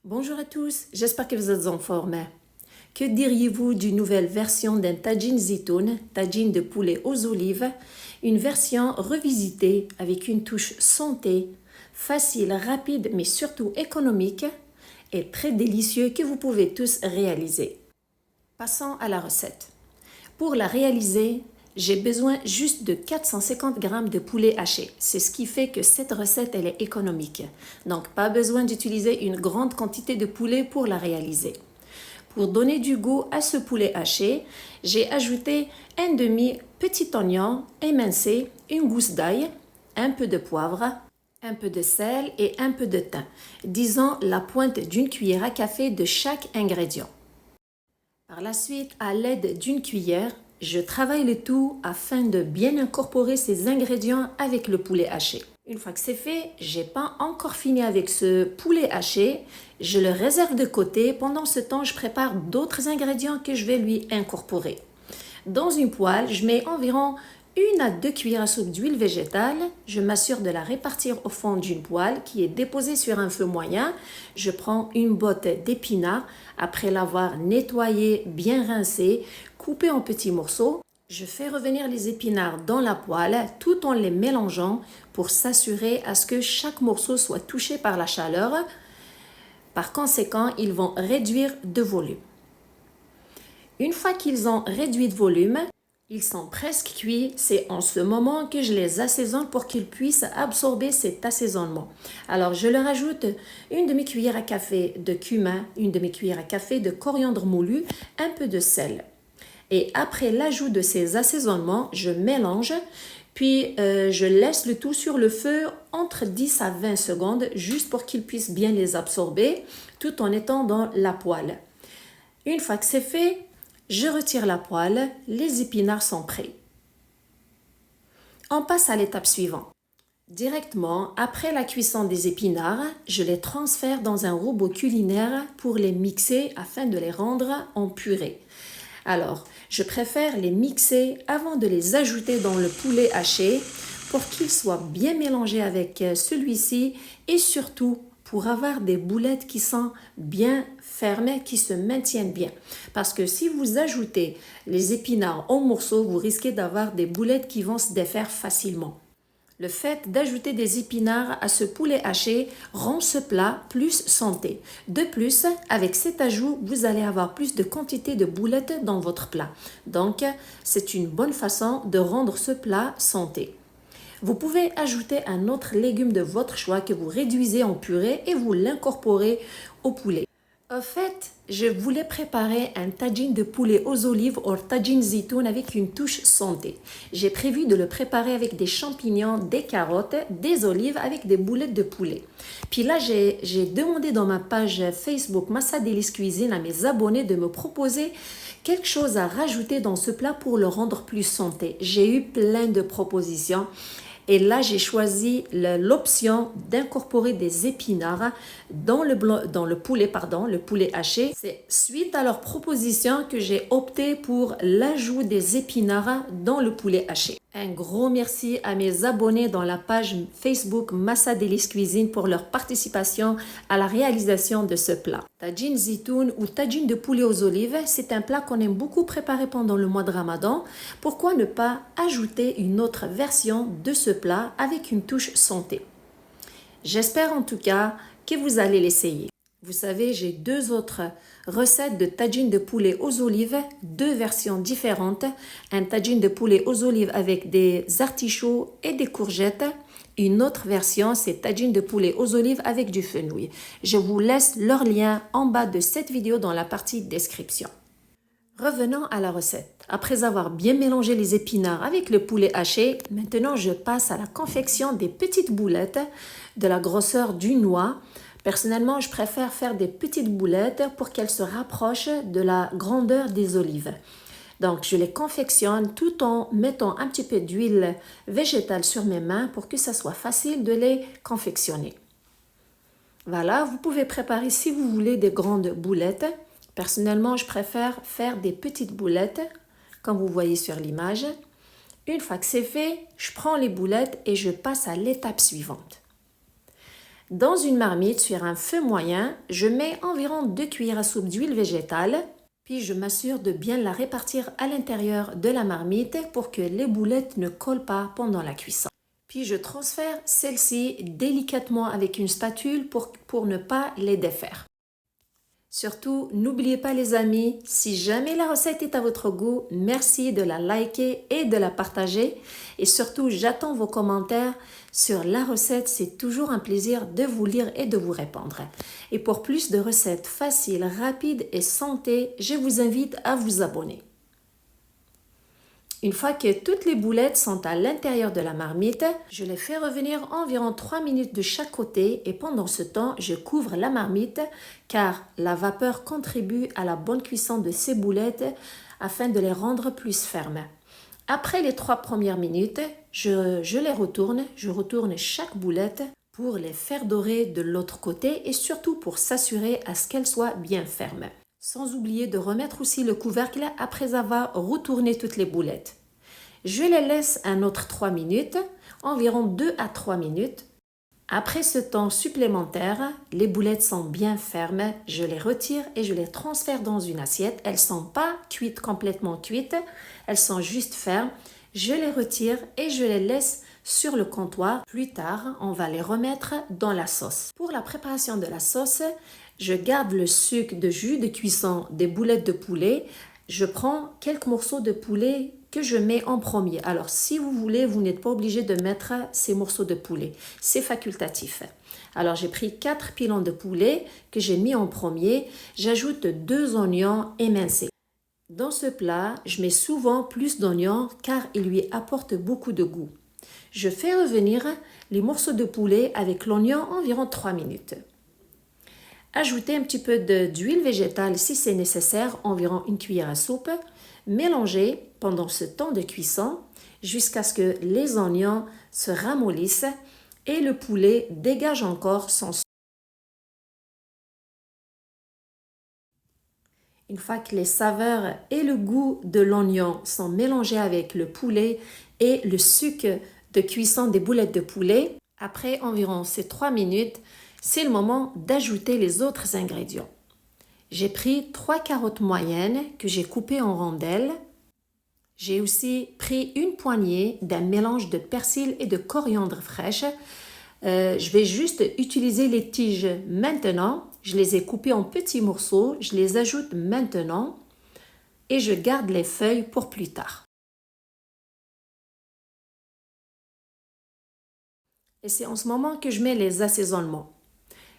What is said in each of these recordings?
Bonjour à tous, j'espère que vous êtes en forme. Que diriez-vous d'une nouvelle version d'un tagine zitoun, tagine de poulet aux olives, une version revisitée avec une touche santé, facile, rapide mais surtout économique et très délicieux que vous pouvez tous réaliser. Passons à la recette. Pour la réaliser, j'ai besoin juste de 450 g de poulet haché. C'est ce qui fait que cette recette, elle est économique. Donc, pas besoin d'utiliser une grande quantité de poulet pour la réaliser. Pour donner du goût à ce poulet haché, j'ai ajouté un demi petit oignon émincé, une gousse d'ail, un peu de poivre, un peu de sel et un peu de thym. Disons la pointe d'une cuillère à café de chaque ingrédient. Par la suite, à l'aide d'une cuillère, je travaille le tout afin de bien incorporer ces ingrédients avec le poulet haché. Une fois que c'est fait, j'ai pas encore fini avec ce poulet haché. Je le réserve de côté. Pendant ce temps, je prépare d'autres ingrédients que je vais lui incorporer. Dans une poêle, je mets environ 1 à 2 cuillères à soupe d'huile végétale. Je m'assure de la répartir au fond d'une poêle qui est déposée sur un feu moyen. Je prends une botte d'épinards. Après l'avoir nettoyé, bien rincé, coupé en petits morceaux, je fais revenir les épinards dans la poêle tout en les mélangeant pour s'assurer à ce que chaque morceau soit touché par la chaleur. Par conséquent, ils vont réduire de volume. Une fois qu'ils ont réduit de volume, ils sont presque cuits. C'est en ce moment que je les assaisonne pour qu'ils puissent absorber cet assaisonnement. Alors, je leur ajoute une demi-cuillère à café de cumin, une demi-cuillère à café de coriandre moulu, un peu de sel. Et après l'ajout de ces assaisonnements, je mélange, puis je laisse le tout sur le feu entre 10 à 20 secondes, juste pour qu'ils puissent bien les absorber, tout en étant dans la poêle. Une fois que c'est fait, je retire la poêle, les épinards sont prêts. On passe à l'étape suivante. Directement, après la cuisson des épinards, je les transfère dans un robot culinaire pour les mixer afin de les rendre en purée. Alors, je préfère les mixer avant de les ajouter dans le poulet haché pour qu'ils soient bien mélangés avec celui-ci et surtout pour avoir des boulettes qui sont bien fermées, qui se maintiennent bien. Parce que si vous ajoutez les épinards en morceaux, vous risquez d'avoir des boulettes qui vont se défaire facilement. Le fait d'ajouter des épinards à ce poulet haché rend ce plat plus santé. De plus, avec cet ajout, vous allez avoir plus de quantité de boulettes dans votre plat. Donc, c'est une bonne façon de rendre ce plat santé. Vous pouvez ajouter un autre légume de votre choix que vous réduisez en purée et vous l'incorporez au poulet. En fait, je voulais préparer un tagine de poulet aux olives ou tagine zitoun avec une touche santé. J'ai prévu de le préparer avec des champignons, des carottes, des olives avec des boulettes de poulet. Puis là, j'ai demandé dans ma page Facebook Massa Délice Cuisine à mes abonnés de me proposer quelque chose à rajouter dans ce plat pour le rendre plus santé. J'ai eu plein de propositions. Et là, j'ai choisi l'option d'incorporer des épinards dans le poulet haché. C'est suite à leur proposition que j'ai opté pour l'ajout des épinards dans le poulet haché. Un gros merci à mes abonnés dans la page Facebook Massa Délice Cuisine pour leur participation à la réalisation de ce plat. Tagine zitoun ou tagine de poulet aux olives, c'est un plat qu'on aime beaucoup préparer pendant le mois de Ramadan. Pourquoi ne pas ajouter une autre version de ce plat avec une touche santé? J'espère en tout cas que vous allez l'essayer. Vous savez, j'ai 2 autres recettes de tagine de poulet aux olives, 2 versions différentes. Un tagine de poulet aux olives avec des artichauts et des courgettes. Une autre version, c'est tagine de poulet aux olives avec du fenouil. Je vous laisse leur lien en bas de cette vidéo dans la partie description. Revenons à la recette. Après avoir bien mélangé les épinards avec le poulet haché, maintenant je passe à la confection des petites boulettes de la grosseur d'une noix. Personnellement, je préfère faire des petites boulettes pour qu'elles se rapprochent de la grandeur des olives. Donc, je les confectionne tout en mettant un petit peu d'huile végétale sur mes mains pour que ça soit facile de les confectionner. Voilà, vous pouvez préparer si vous voulez des grandes boulettes. Personnellement, je préfère faire des petites boulettes, comme vous voyez sur l'image. Une fois que c'est fait, je prends les boulettes et je passe à l'étape suivante. Dans une marmite sur un feu moyen, je mets environ 2 cuillères à soupe d'huile végétale, puis je m'assure de bien la répartir à l'intérieur de la marmite pour que les boulettes ne collent pas pendant la cuisson. Puis je transfère celle-ci délicatement avec une spatule pour ne pas les défaire. Surtout, n'oubliez pas les amis, si jamais la recette est à votre goût, merci de la liker et de la partager. Et surtout, j'attends vos commentaires sur la recette, c'est toujours un plaisir de vous lire et de vous répondre. Et pour plus de recettes faciles, rapides et santé, je vous invite à vous abonner. Une fois que toutes les boulettes sont à l'intérieur de la marmite, je les fais revenir environ 3 minutes de chaque côté et pendant ce temps, je couvre la marmite car la vapeur contribue à la bonne cuisson de ces boulettes afin de les rendre plus fermes. Après les 3 premières minutes, je retourne chaque boulette pour les faire dorer de l'autre côté et surtout pour s'assurer à ce qu'elles soient bien fermes. Sans oublier de remettre aussi le couvercle après avoir retourné toutes les boulettes. Je les laisse un autre 3 minutes, environ 2 à 3 minutes. Après ce temps supplémentaire, les boulettes sont bien fermes, je les retire et je les transfère dans une assiette. Elles ne sont pas cuites, complètement cuites, elles sont juste fermes. Je les retire et je les laisse sur le comptoir. Plus tard, on va les remettre dans la sauce. Pour la préparation de la sauce, je garde le sucre de jus de cuisson des boulettes de poulet. Je prends quelques morceaux de poulet que je mets en premier. Alors, si vous voulez, vous n'êtes pas obligé de mettre ces morceaux de poulet. C'est facultatif. Alors, j'ai pris 4 pilons de poulet que j'ai mis en premier. J'ajoute 2 oignons émincés. Dans ce plat, je mets souvent plus d'oignons car il lui apporte beaucoup de goût. Je fais revenir les morceaux de poulet avec l'oignon environ 3 minutes. Ajoutez un petit peu d'huile végétale si c'est nécessaire, environ 1 cuillère à soupe. Mélangez pendant ce temps de cuisson jusqu'à ce que les oignons se ramollissent et le poulet dégage encore son sucre. Une fois que les saveurs et le goût de l'oignon sont mélangés avec le poulet et le sucre de cuisson des boulettes de poulet, après environ ces 3 minutes, c'est le moment d'ajouter les autres ingrédients. J'ai pris 3 carottes moyennes que j'ai coupées en rondelles. J'ai aussi pris une poignée d'un mélange de persil et de coriandre fraîche. Je vais juste utiliser les tiges maintenant. Je les ai coupées en petits morceaux. Je les ajoute maintenant et je garde les feuilles pour plus tard. Et c'est en ce moment que je mets les assaisonnements.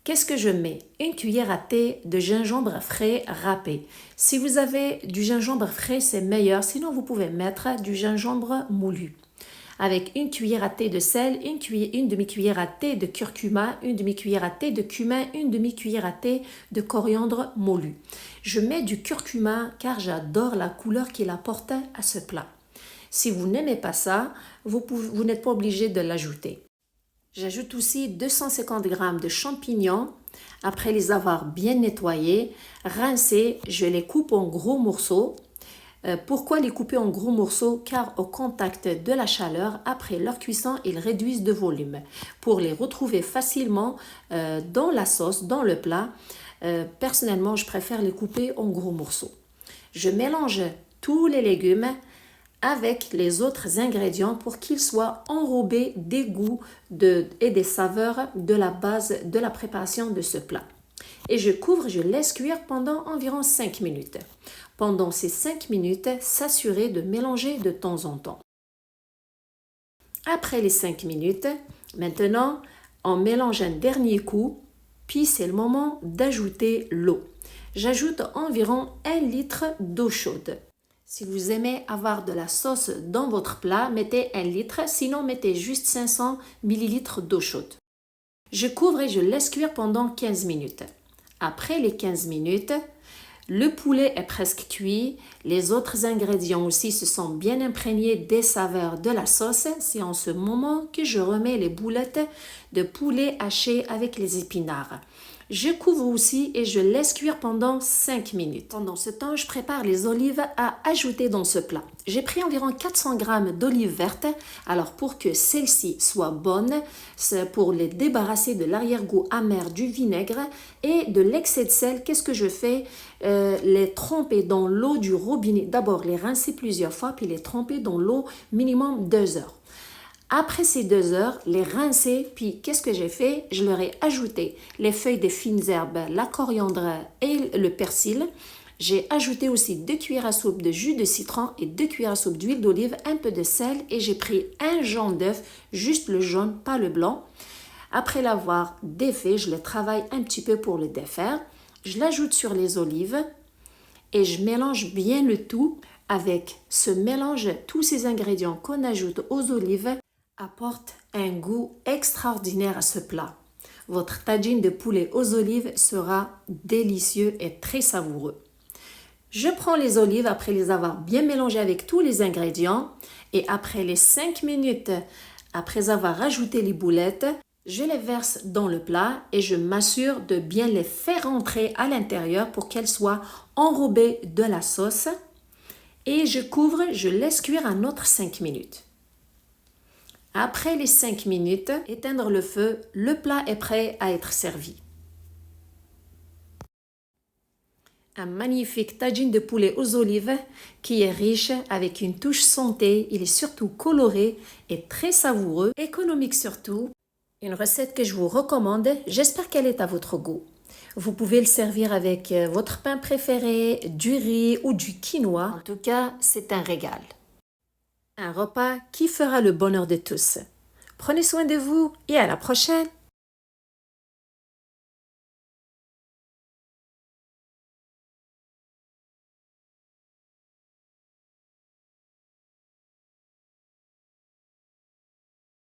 Qu'est-ce que je mets? 1 cuillère à thé de gingembre frais râpé. Si vous avez du gingembre frais, c'est meilleur. Sinon, vous pouvez mettre du gingembre moulu. Avec 1 cuillère à thé de sel, une demi-cuillère à thé de curcuma, une demi-cuillère à thé de cumin, une demi-cuillère à thé de coriandre moulu. Je mets du curcuma car j'adore la couleur qu'il apporte à ce plat. Si vous n'aimez pas ça, vous n'êtes pas obligé de l'ajouter. J'ajoute aussi 250 g de champignons. Après les avoir bien nettoyés, rincés, je les coupe en gros morceaux. Pourquoi les couper en gros morceaux? Car au contact de la chaleur, après leur cuisson, ils réduisent de volume. Pour les retrouver facilement dans la sauce, dans le plat, personnellement, je préfère les couper en gros morceaux. Je mélange tous les légumes avec les autres ingrédients pour qu'ils soient enrobés des goûts et des saveurs de la base de la préparation de ce plat. Et je laisse cuire pendant environ 5 minutes. Pendant ces 5 minutes, s'assurer de mélanger de temps en temps. Après les 5 minutes, maintenant, on mélange un dernier coup, puis c'est le moment d'ajouter l'eau. J'ajoute environ 1 litre d'eau chaude. Si vous aimez avoir de la sauce dans votre plat, mettez 1 litre, sinon mettez juste 500 ml d'eau chaude. Je couvre et je laisse cuire pendant 15 minutes. Après les 15 minutes, le poulet est presque cuit, les autres ingrédients aussi se sont bien imprégnés des saveurs de la sauce. C'est en ce moment que je remets les boulettes de poulet hachées avec les épinards. Je couvre aussi et je laisse cuire pendant 5 minutes. Pendant ce temps, je prépare les olives à ajouter dans ce plat. J'ai pris environ 400 g d'olives vertes. Alors pour que celles-ci soient bonnes, c'est pour les débarrasser de l'arrière-goût amer du vinaigre et de l'excès de sel, qu'est-ce que je fais? Les tremper dans l'eau du robinet. D'abord les rincer plusieurs fois, puis les tremper dans l'eau minimum 2 heures. Après ces 2 heures, les rincer, puis qu'est-ce que j'ai fait? Je leur ai ajouté les feuilles de fines herbes, la coriandre et le persil. J'ai ajouté aussi 2 cuillères à soupe de jus de citron et 2 cuillères à soupe d'huile d'olive, un peu de sel et j'ai pris un jaune d'œuf, juste le jaune, pas le blanc. Après l'avoir défait, je le travaille un petit peu pour le défaire. Je l'ajoute sur les olives et je mélange bien le tout. Avec ce mélange, tous ces ingrédients qu'on ajoute aux olives apportent un goût extraordinaire à ce plat. Votre tagine de poulet aux olives sera délicieux et très savoureux. Je prends les olives après les avoir bien mélangées avec tous les ingrédients et après les 5 minutes, après avoir rajouté les boulettes, je les verse dans le plat et je m'assure de bien les faire rentrer à l'intérieur pour qu'elles soient enrobées de la sauce. Et je couvre, je laisse cuire un autre 5 minutes. Après les 5 minutes, éteindre le feu, le plat est prêt à être servi. Un magnifique tagine de poulet aux olives qui est riche avec une touche santé, il est surtout coloré et très savoureux, économique surtout. Une recette que je vous recommande, j'espère qu'elle est à votre goût. Vous pouvez le servir avec votre pain préféré, du riz ou du quinoa. En tout cas, c'est un régal. Un repas qui fera le bonheur de tous. Prenez soin de vous et à la prochaine!